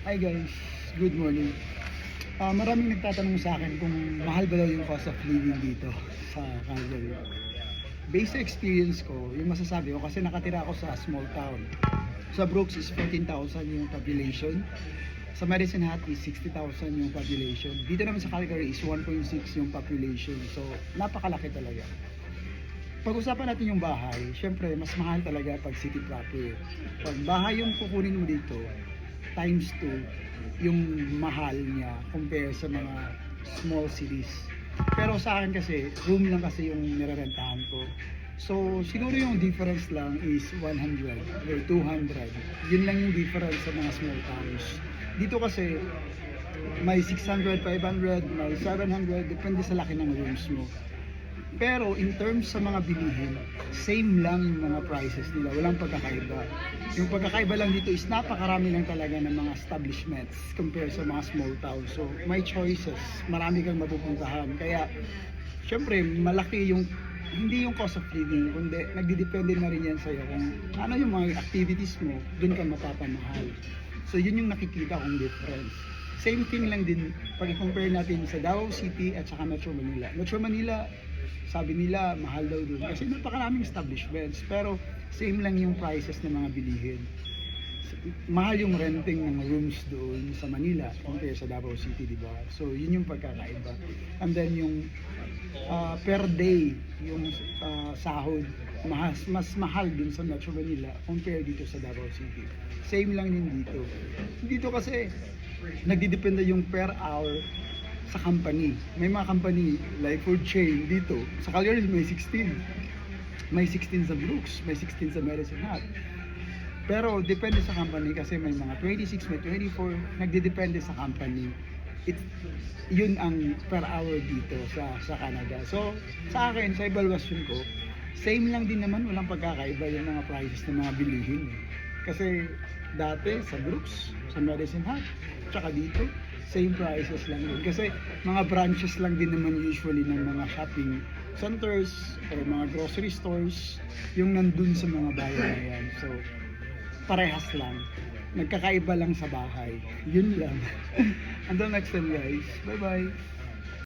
Hi guys, good morning. Maraming nagtatanong sa akin kung mahal ba daw yung cost of living dito sa Calgary. Based sa experience ko, yung masasabi ko kasi nakatira ako sa small town. Sa Brooks is 14,000 yung population. Sa Medicine Hat is 60,000 yung population. Dito naman sa Calgary is 1.6 yung population. So, napakalaki talaga. Pag-usapan natin yung bahay, syempre mas mahal talaga pag city proper. Pag bahay yung kukunin mo dito, times 2 yung mahal niya compare sa mga small cities. Pero sa akin kasi, room lang kasi yung nirerentahan ko. So, siguro yung difference lang is 100 or 200. Yun lang yung difference sa mga small towns. Dito kasi, may 600, 500, may 700, depende sa laki ng rooms mo. Pero in terms sa mga bilihin, same lang yung mga prices nila, walang pagkakaiba. Yung pagkakaiba lang dito is napakarami lang talaga ng mga establishments compared sa mga small towns. So may choices, marami kang mapupuntahan. Kaya syempre malaki yung, hindi yung cost of living, kundi nagdidepende na rin yan sa'yo kung ano yung mga activities mo, dun ka mapapamahal. So yun yung nakikita kong difference. Same thing lang din pag i-compare natin sa Davao City at saka Metro Manila. Metro Manila, sabi nila mahal daw doon kasi napakaraming establishments, pero same lang yung prices ng mga bilihin. Mahal yung renting ng rooms doon sa Manila compare sa Davao City, di ba? So yun yung pagkakaiba. And then yung per day yung sahod mas mahal dun sa Metro Manila compare dito sa Davao City. Same lang din dito. Dito kasi nagdidepende yung per hour sa company. May mga company like food chain dito. Sa Calgary may 16. May 16 sa Brooks, may 16 sa Medicine Hat. Pero depende sa company kasi may mga 26, may 24, nagdedepende sa company. Yun ang per hour dito sa Canada. So, sa akin, sa evaluation ko, same lang din naman, walang pagkakaiba yung mga prices ng mga bilihin. Kasi dati sa Brooks, sa Medicine Hat, tsaka dito, same prices lang din. Kasi mga branches lang din naman usually ng mga shopping centers or mga grocery stores yung nandun sa mga bayan na yan. So, parehas lang. Nagkakaiba lang sa bahay. Yun lang. Until next time guys. Bye-bye.